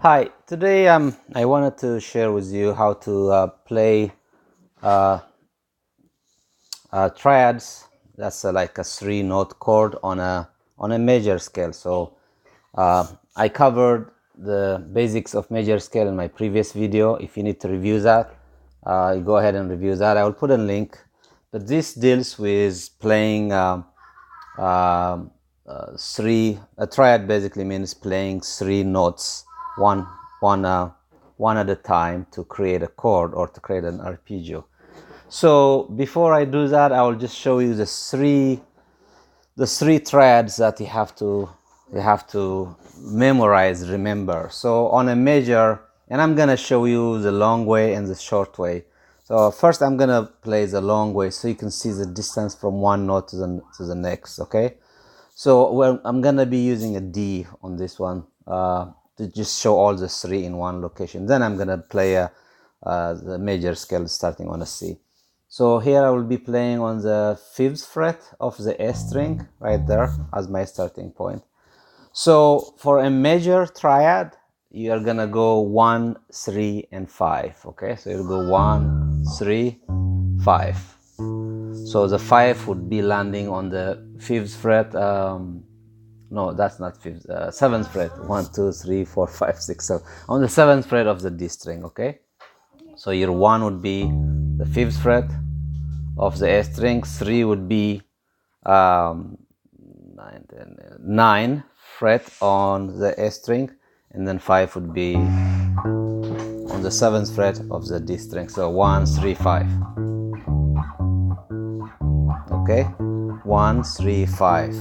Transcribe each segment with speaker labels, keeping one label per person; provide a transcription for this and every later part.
Speaker 1: Hi, today I wanted to share with you how to play uh, triads. That's like a 3-note chord on a major scale. So I covered the basics of major scale in my previous video. If you need to review that, go ahead and review that. I will put a link. But this deals with playing a triad basically means playing 3 notes, one one uh, one at a time, to create a chord or to create an arpeggio. So before I do that, I will just show you the three triads that you have to memorize, remember. So on a major, and I'm gonna show you the long way and the short way. So first I'm gonna play the long way so you can see the distance from one note to the next. Okay, so I'm gonna be using a D on this one to just show all the three in one location. Then I'm gonna play the major scale starting on a C. So here I will be playing on the 5th fret of the A string right there as my starting point. So for a major triad, you are gonna go 1, 3, and 5. Okay, so you'll go 1, 3, 5. So the 5 would be landing on the 5th fret. No, that's not 5th, 7th fret. 1, 2, 3, 4, 5, 6, 7. On the 7th fret of the D string. Okay, so your 1 would be the 5th fret of the A string. 3 would be 9 fret on the A string, and then 5 would be on the 7th fret of the D string. So 1, 3, 5. Okay, 1, 3, 5.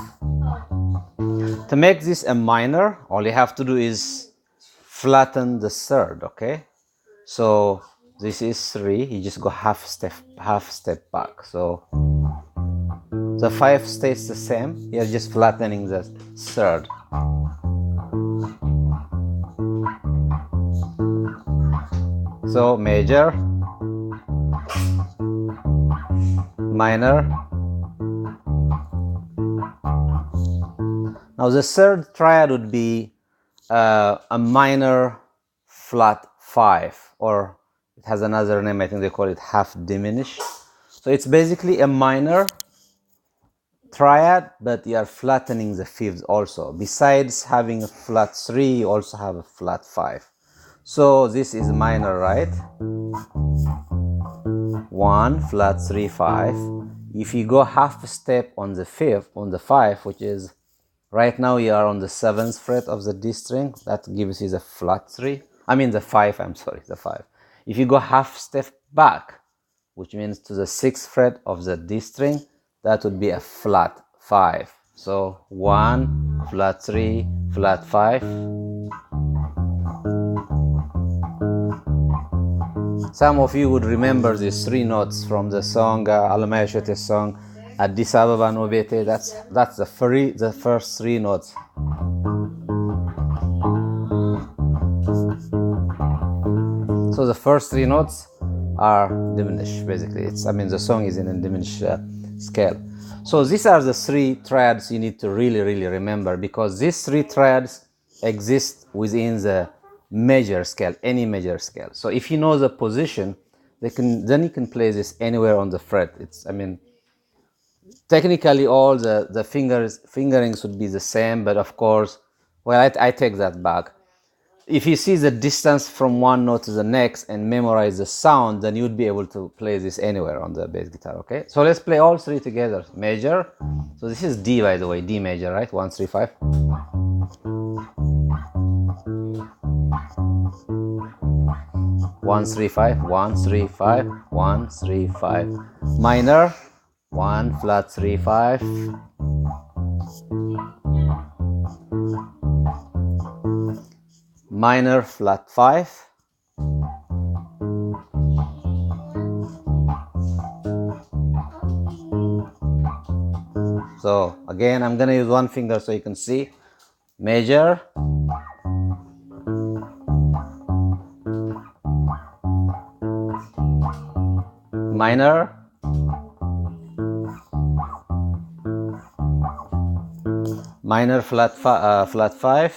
Speaker 1: To make this a minor, all you have to do is flatten the third. Okay, so this is 3. You just go half step back. So the 5 stays the same. You're just flattening the third. So major, minor. Now the third triad would be a minor flat 5, or it has another name. I think they call it half diminished. So it's basically a minor triad, but you are flattening the fifths also. Besides having a flat 3, you also have a flat 5. So this is minor, right? 1, flat 3, 5. If you go half a step on the 5, which is right now you are on the 7th fret of the D string, that gives you the flat 3. I mean the 5, I'm sorry, the 5. If you go half step back, which means to the 6th fret of the D string, that would be a flat 5. So 1, flat 3, flat 5. Some of you would remember these 3 notes from the song, Alamaya Shote's song, Addis Ababa Nobete. That's the first 3 notes. So the first 3 notes are diminished, basically. The song is in a diminished scale. So these are the 3 triads you need to really remember, because these 3 triads exist within the major scale, any major scale. So if you know the position, then you can play this anywhere on the fret. Technically all the fingerings would be the same, but of course, well, I take that back. If you see the distance from one note to the next and memorize the sound, then you'd be able to play this anywhere on the bass guitar. Okay, so let's play all 3 together. Major, so this is D, by the way, D major, right? 1, 3, 5. One, 3, 5, 1, 3, 5, 1, 3, 5. Minor, 1, flat 3, 5. Minor, flat 5. So again, I'm gonna use one finger so you can see. Major, minor, minor, flat 5,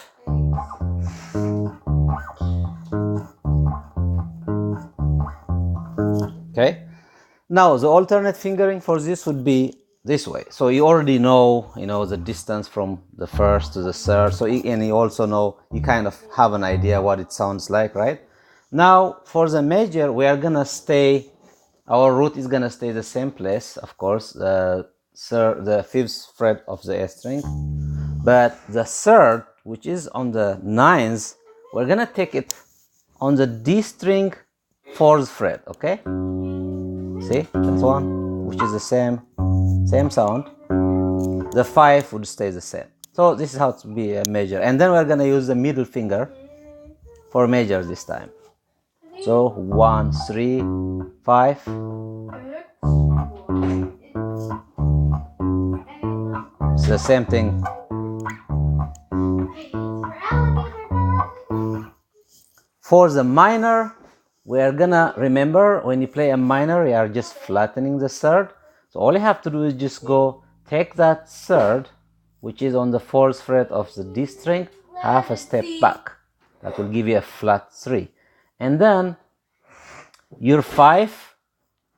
Speaker 1: Now the alternate fingering for this would be this way. So you already know, the distance from the first to the third. So and you also know, you kind of have an idea what it sounds like, right? Now for the major, we are gonna stay. Our root is gonna stay the same place, of course, the fifth fret of the A string. But the third, which is on the ninth, we're gonna take it on the D string fourth fret, okay? See, that's one, which is the same sound. The 5 would stay the same. So this is how to be a major. And then we're gonna use the middle finger for major this time. So 1, 3, 5. It's the same thing. For the minor, we are gonna remember, when you play a minor, you are just flattening the third. So all you have to do is just go take that third, which is on the fourth fret of the D string, half a step back. That will give you a flat 3. And then your 5,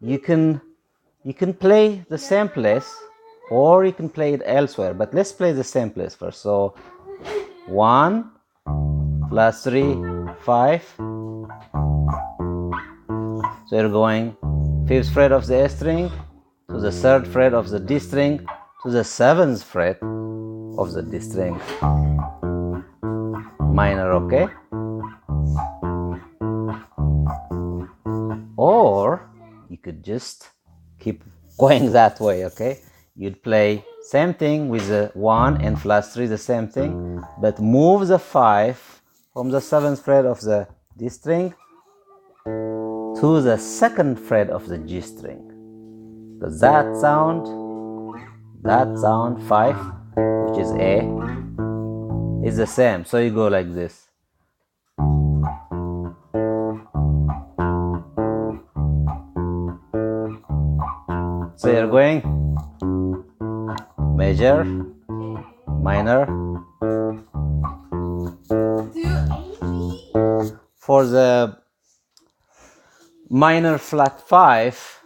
Speaker 1: you can play the same place, or you can play it elsewhere. But let's play the same place first. So 1 plus 3, 5. So you're going 5th fret of the A string to the 3rd fret of the D string to the 7th fret of the D string. Minor, okay? Or you could just keep going that way, okay? You'd play same thing with the 1 and plus 3, the same thing, but move the 5 from the 7th fret of the D string to the 2nd fret of the G string. Because that sound 5, which is A, is the same. So you go like this. So you're going major, minor. For the minor flat 5,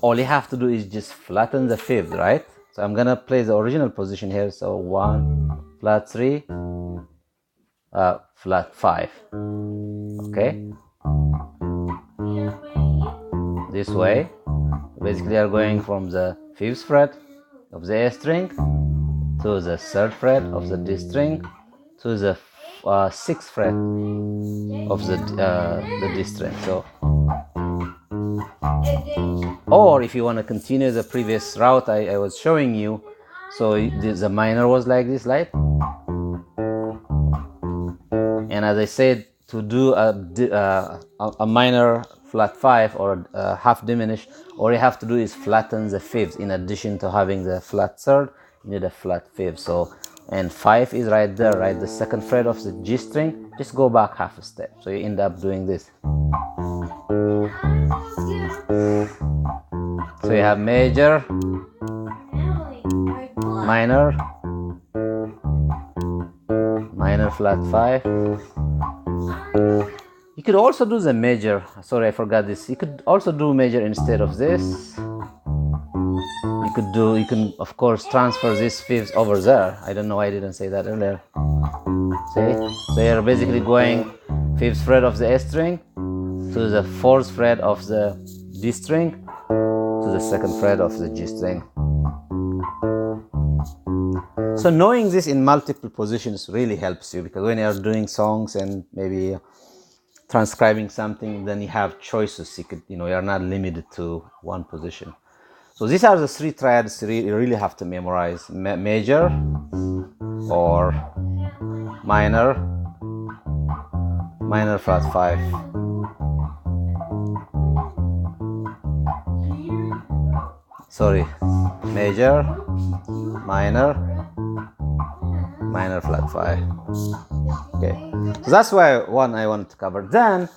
Speaker 1: all you have to do is just flatten the 5th, right? So I'm gonna play the original position here. So 1, flat 3, flat 5. Okay? This way. Basically, you're going from the 5th fret of the A string to the 3rd fret of the D string to the 6th fret of the D string. So, or if you want to continue the previous route I was showing you, so the minor was like this, right? And as I said, to do a minor flat 5 or half diminished, all you have to do is flatten the 5th. In addition to having the flat 3rd, you need a flat 5th. So, and 5 is right there, right? The 2nd fret of the G string. Just go back half a step. So you end up doing this. So you have major, minor, minor flat 5. You could also do the major. Sorry, I forgot this. You could also do major instead of this. You can of course transfer this 5th over there. I don't know why I didn't say that earlier. See? So you're basically going 5th fret of the A string to the 4th fret of the D string to the 2nd fret of the G string. So knowing this in multiple positions really helps you, because when you're doing songs and maybe transcribing something, then you have choices. You're not limited to one position. So these are the 3 triads you really have to memorize: major or minor, minor flat 5. Sorry, major, minor, minor flat 5. Okay, so that's one I wanted to cover. Then,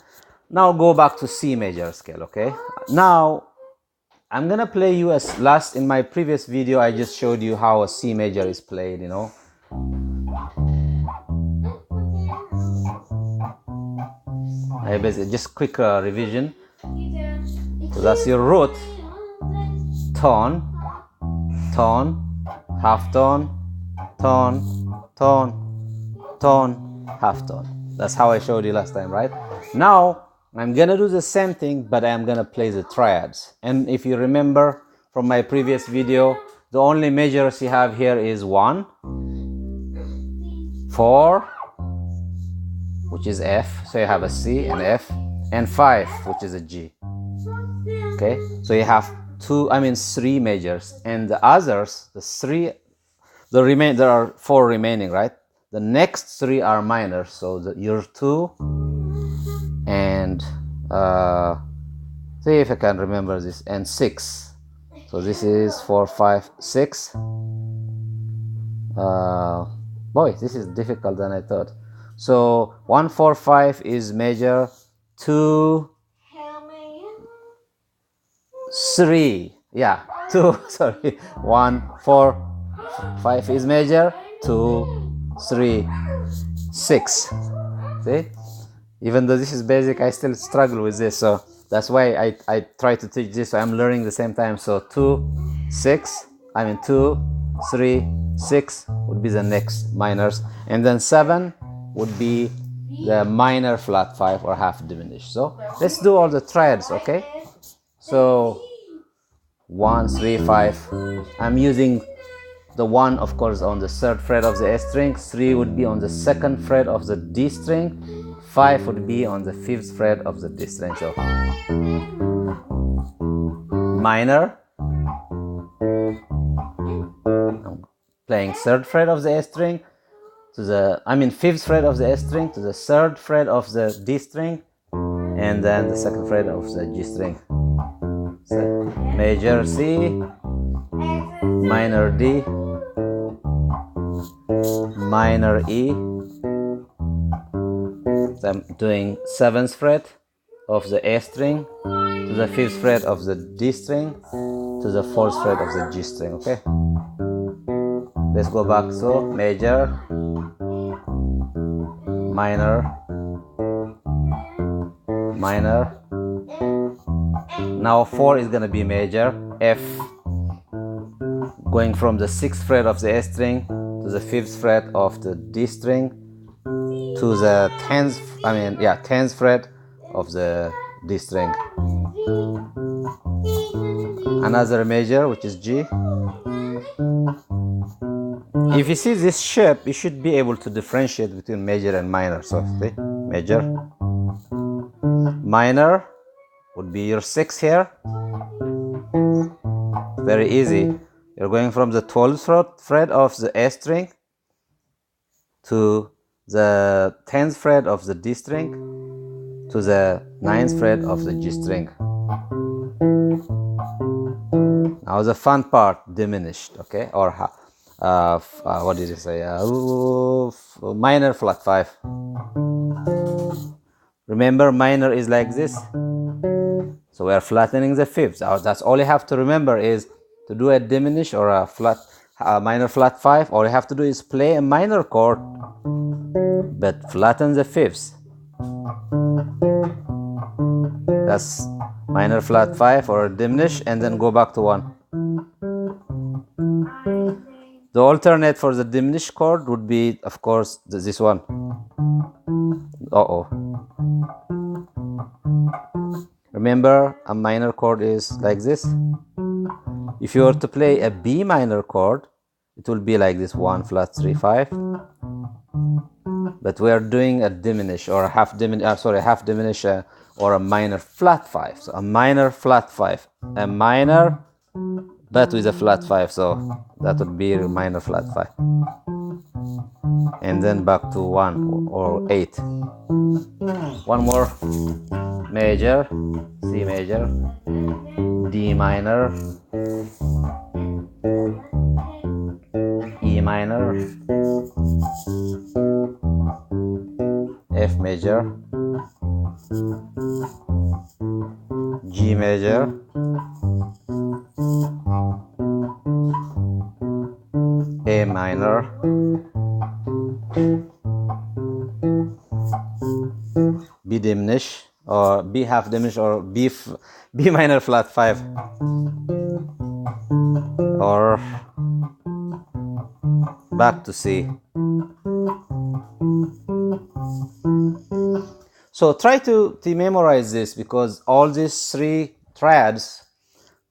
Speaker 1: now go back to C major scale, okay? Now, I'm gonna play you as last. In my previous video, I just showed you how a C major is played, I basically just quick revision. So that's your root. Tone, tone, half tone, tone, tone, tone, half tone. That's how I showed you last time, right? Now I'm gonna do the same thing, but I'm gonna play the triads. And if you remember from my previous video, the only measures you have here is 1, 4, which is F, so you have a C and F, and 5, which is a G. Okay, so you have 3 measures, and the others, there are 4 remaining, right? The next 3 are minor, so your 2 and see if I can remember this, and 6. So this is 4, 5, 6. Boy, this is difficult than I thought. So 1, 4, 5 is major, 2, 3, yeah, 2, sorry, 1, 4, 5 is major, 2, 3, 6. See, even though this is basic, I still struggle with this, so that's why I try to teach this, so I'm learning the same time. So 2, 6, 2, 3, 6 would be the next minors, and then 7 would be the minor flat 5 or half diminished. So let's do all the triads, okay? So 1, 3, 5. I'm using the 1, of course, on the 3rd fret of the A string, 3 would be on the 2nd fret of the D string, 5 would be on the 5th fret of the D string. So minor, I'm playing 3rd fret of the A string to the 5th fret of the A string to the 3rd fret of the D string, and then the 2nd fret of the G string. So major C, minor D, minor E. So I'm doing 7th fret of the A string to the 5th fret of the D string to the 4th fret of the G string. Okay, let's go back. So major, minor, minor. Now 4 is gonna be major, F, going from the 6th fret of the A string to the 5th fret of the D string to the 10th fret of the D string. Another major, which is G. If you see this shape, you should be able to differentiate between major and minor. So see, major, minor would be your 6 here. Very easy. You're going from the 12th fret of the A string to the 10th fret of the D string to the 9th fret of the G string. Now the fun part, diminished, okay, or what did you say? Minor flat 5. Remember, minor is like this, so we are flattening the 5th. That's all you have to remember is to do a diminished or a minor flat 5. All you have to do is play a minor chord, but flatten the 5th. That's minor flat 5 or diminished, and then go back to 1. The alternate for the diminished chord would be, of course, this one. Remember, a minor chord is like this. If you were to play a B minor chord, it will be like this: 1 flat 3 5. But we are doing a diminished or a half diminished or a minor flat 5. So a minor flat 5, a minor but with a flat 5. So that would be a minor flat 5, and then back to 1 or 8. One more: major, C major, D minor, E minor, F major, G major, A minor, B diminished, or B half diminished, or B minor flat 5, or back to C. So try to memorize this, because all these three triads,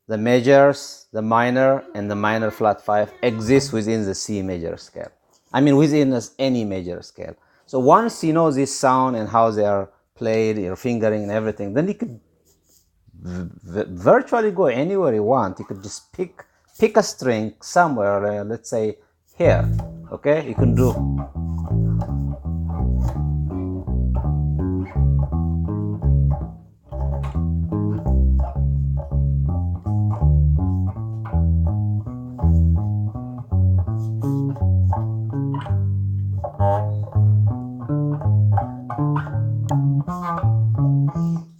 Speaker 1: the majors, the minor, and the minor flat 5, exist within the C major scale. I mean, within any major scale. So once you know this sound and how they are played, your fingering and everything, then you could virtually go anywhere you want. You could just pick a string somewhere, let's say here, okay? You can do.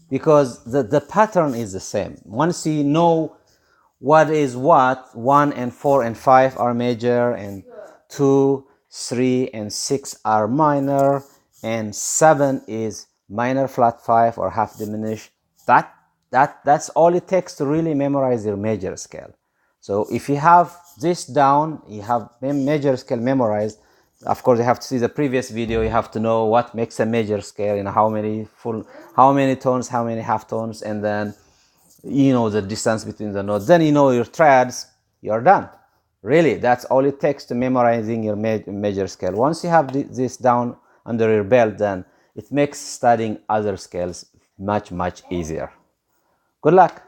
Speaker 1: Because the pattern is the same. Once you know what is what, 1 and 4 and 5 are major, and 2, 3, and 6 are minor, and 7 is minor flat 5 or half diminished. That's all it takes to really memorize your major scale. So if you have this down, you have major scale memorized. Of course, you have to see the previous video. You have to know what makes a major scale, how many tones, how many half tones, and then you know the distance between the notes. Then you know your triads. You're done. Really, that's all it takes to memorizing your major scale. Once you have this down under your belt, then it makes studying other scales much easier. Good luck.